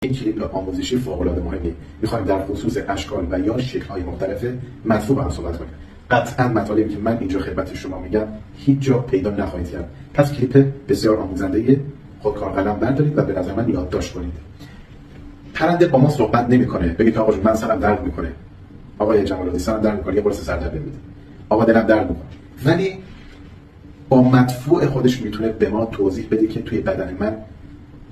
این کلیپ آموزشی فوق‌العاده مهمی. می‌خوایم در خصوص اشکال و یا شکل‌های مختلف مدفوع با هم صحبت کنیم. قطعاً مطالبی که من اینجا خدمت شما میگم هیچ جا پیدا نخواهید کرد. پس کلیپ بسیار آموزنده، خودکار قلم بردارید و به نظر من یادداشت کنید. پرنده با ما صحبت نمی‌کنه، بگید که آقا جون من سرم درد می‌کنه. آقای جمال‌الدین سرم درد می‌کنه، یه قرص سردرد بده. آقا دلم درد می‌کنه. ولی با مدفوع خودش میتونه به ما توضیح بده که توی بدن من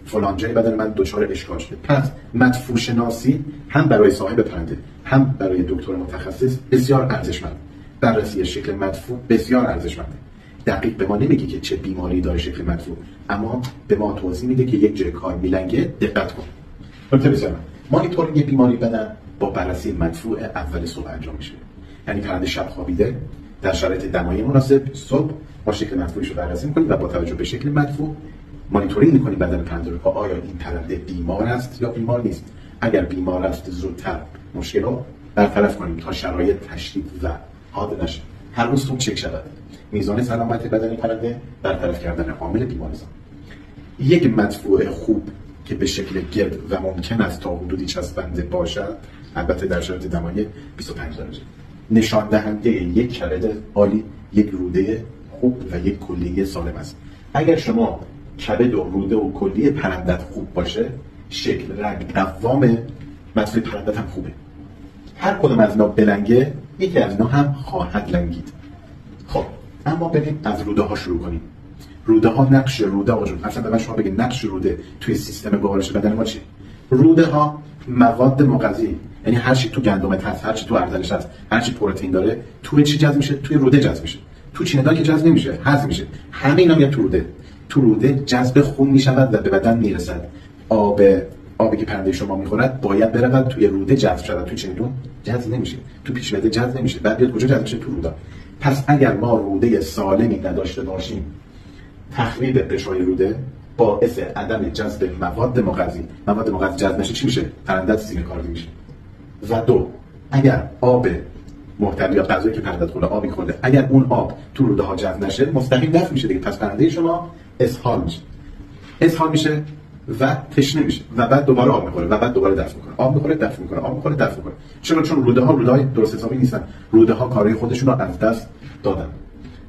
فلان جای بدن من دچار اشکال شده. پس مدفوع شناسی هم برای صاحب پرنده هم برای دکتر متخصص بسیار ارزشمند. بررسی شکل مدفوع بسیار ارزشمنده. دقیق به ما نمیگه که چه بیماری داره شکل مدفوع، اما به ما توضیح میده که یک جای کار میلنگه، دقت کن. نکته بسیار مانیتورینگ بیماری بدن با بررسی مدفوع اول صبح انجام میشه. یعنی پرنده شب خوابیده، در شرایط دمایی مناسب صبح ما شکل مدفوعش رو بررسی می‌کنیم و با توجه به شکل مدفوع مانیتورینگ می‌کنیم بدن پرنده رو که آیا این پرنده بیمار است یا بیمار نیست. اگر بیمار است زودتر مشکل رو برطرف کنیم تا شرایط تشدید و حاد نشه. هر روز صبح چک شود میزان سلامت بدن پرنده، برطرف کردن عامل بیماریزا. یک مدفوع خوب که به شکل گرد و ممکن است تا حدودی چسبنده باشد، البته در شرایط دمایی 25 درجه، نشان دهنده یک کبد عالی، یک روده خوب و یک کلیه سالم است. اگر شما کبد و روده و کلیه پرندت خوب باشه، شکل رنگ قوام مدفوع پرندت هم خوبه. هر کدوم از اینا بلنگه، یکی از اینا هم خواهد لنگید. خب اما بریم از روده ها شروع کنیم. روده ها، نقش روده ها جون، اصلا به من شما بگید نقش روده توی سیستم گوارش بدن ما چیه؟ روده ها مواد مغذی، یعنی هر چی تو گندمت هست، هر چی تو ارزلش هست، هر چی پروتئین داره، توی چی جذب میشه؟ توی روده جذب میشه. تو چینه‌دار که جذب نمیشه، هضم میشه. همه اینا میاد تو روده. تو روده جذب خون میشود و به بدن میرسد. آبی که پرنده شما میخورد باید برود توی روده جذب شود، تو چینه‌دون جذب نمیشه، تو پیش معده جذب نمیشه، بعد بیاد کجا جذب میشه؟ تو روده. پس اگر ما روده سالمی نداشته باشیم، تخریب قشای روده باعث عدم جذب مواد مغذی جذب نشه، چی میشه؟ پرندت سینه کاری میشه. و دو، اگر آب محتوی یا غذایی که پرندت خورده، آبی خورده، اگر اون آب تو روده ها جذب نشه، مستقیم دفع میشه دیگه. پس پرنده شما اسهال میشه و تشنه میشه و بعد دوباره آب میخوره و بعد دوباره دفع میکنه. آب میخوره دفع میکنه، آب میخوره دفع میکنه. چون روده های درست حسابی نیستن. روده ها کارهای خودشون رو از دست دادن.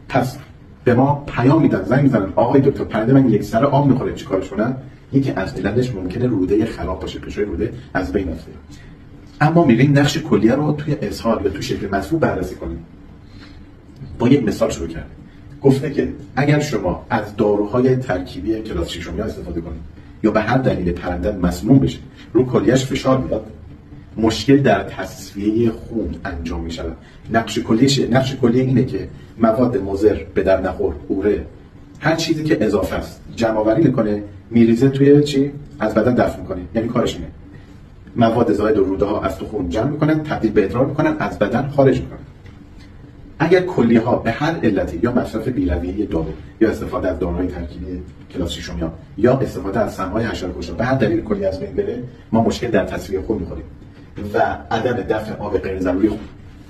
پس به ما پیام میدن، زنگ میزنن آقای دکتر پرنده من یک سر آب میخوره، چیکارش کنم؟ یکی از علتش ممکنه روده خراب باشه، قشای روده از بین رفته. اما میریم نقش کلیه رو توی اسهال یا توی شکل مدفوع بررسی کنیم. با یک مثال شروع کردیم. گفته که اگر شما از داروهای ترکیبی کلاس 6 استفاده کنید یا به هر دلیل پرنده مسموم بشه، رو کلیه‌اش فشار بیاد، مشکل در تصفیه خون انجام می شود. نقش کلیه اینه که مواد مضر به در نخور، اوره، هر چیزی که اضافه است جمع آوری میکنه، میریزه توی چی؟ از بدن دفع میکنه. یعنی کارش اینه مواد زائد و روده ها از تو خون جمع میکنن، تبدیل به ادرار میکنن، از بدن خارج میکنن. اگر کلیه ها به هر علتی، یا مصرف بی‌رویه دارو، یا استفاده از داروهای ترکیبی کلاس 6 یا استفاده از سمهای حشره‌کش، به هر دلیل کلیه از بین بره، ما مشکل در تصفیه خون میخوریم و عدم دفع آب غیر ضروری خون.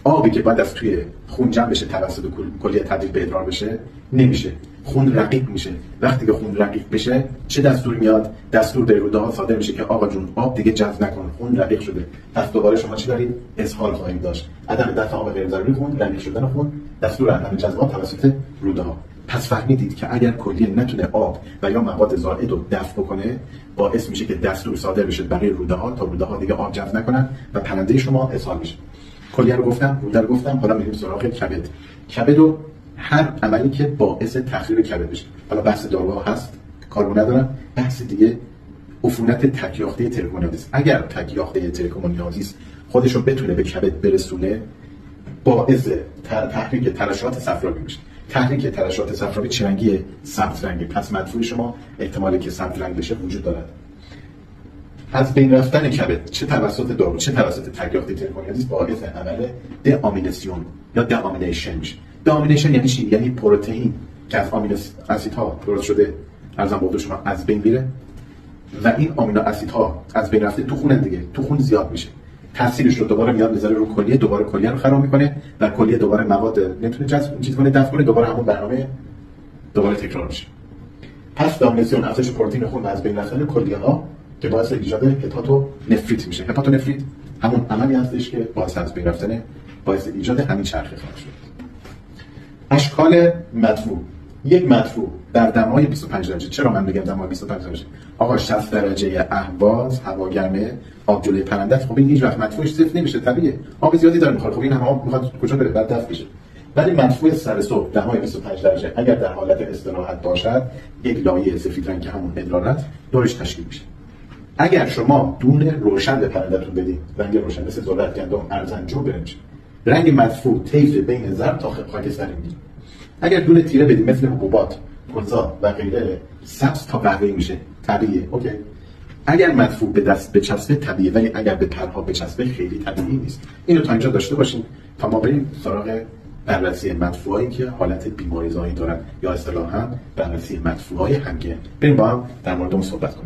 آبی که باید از توی خون جمع بشه توسط کلیه تبدیل به ادرار بشه، نمیشه. خون رقیق میشه. وقتی که خون رقیق بشه، چه دستوری میاد؟ دستور به روده ها صادر میشه که آقا جون آب دیگه جذب نکن، خون رقیق شده. پس دوباره شما چی دارید؟ اسهال خواهید داشت. عدم دفع آب غیر ضروری خون، رقیق شدن خون، دستور عدم جذب آب توسط روده ها. پس فهمیدید که اگر کلیه نتونه آب و یا مواد زائد رو دفع بکنه، باعث میشه که دستور صادر بشه برای روده ها تا روده ها دیگه آب جذب نکنن و پرنده شما اسهال میشه. کلیه رو گفتم، روده رو گفتم، حالا میریم سراغ کبد. کبد رو هر عملی که باعث تخریب کبد بشه. حالا بحث داروها هست، کارو ندارم. بحث دیگه عفونت تکیاخته تریکومونیادیس. اگر تکیاخته تریکومونیادیس خودش رو بتونه به کبد برسونه، باعث تحریک ترشحات صفراوی میشه. تحریک ترشحات صفراوی چه رنگیه؟ سبز رنگی. پس مدفوع شما احتمالی که سبز رنگ بشه وجود دارد. از بین رفتن کبد چه توسط دارو چه توسط تکیاخته تریکومونیادیس باعث عمل دامیناسیون یا دامینیشن میشه. دامینیشن یعنی چی؟ یعنی پروتئین که از آمینو اسیدها درست شده ارزم به شما از بین میره و این آمینو اسیدها از بین رفته تو خون دیگه، تو خون زیاد میشه. تاثیرش رو دوباره میاد میذاره رو کلیه، دوباره کلیه رو خراب میکنه و کلیه دوباره مواد نمیتونه جذب چیز کنه، دفع کنه، دوباره همون برنامه دوباره تکرار میشه. پس دامیناسیون، افزایش پروتئین خون و از بین رفتن کلیه ها که باعث ایجاد هپاتونفریت میشه. هپاتونفریت همون عملی هستش که باعث از بین رفتن باعث ایجاد همین چرخه خواهد شد. اشکال مدفوع. یک مدفوع در دمای 25 درجه. چرا من میگم دمای 25 درجه؟ آقا 60 درجه اهواز، هوا گرمه، آب جلوی پرنده است. خب این هیچ وقت مدفوعش صفر نمیشه، طبیعیه. آب زیادی داره میخوره. خب این هم آب میخواد کجا بره؟ بعد دفع بشه. ولی مدفوع سر صبح دمای 25 درجه اگر در حالت استراحت باشد، یک لایه سفید رنگ که همون ادرار است، دورش تشکیل میشه. اگر شما دون روشن به پرنده‌تون بدید، رنگ روشن مثل ذرت گندم، ارزنجو برنج، رنگ مدفوع طیف بین زرد تا خاکستری میشه. اگر دون تیره بدید مثل حبوبات، گلزار و غیره، سبز تا قهوه‌ای میشه. طبیعیه. اوکی. اگر مدفوع به دست بچسبه طبیعیه، ولی اگر به پرها بچسبه خیلی طبیعی نیست. اینو تا اینجا داشته باشین تا ما بریم سراغ بررسی مدفوعایی که حالت بیماریزایی دارن یا اصطلاحاً بررسی مدفوعای همگن. بریم با هم در مورد اون صحبت کنیم.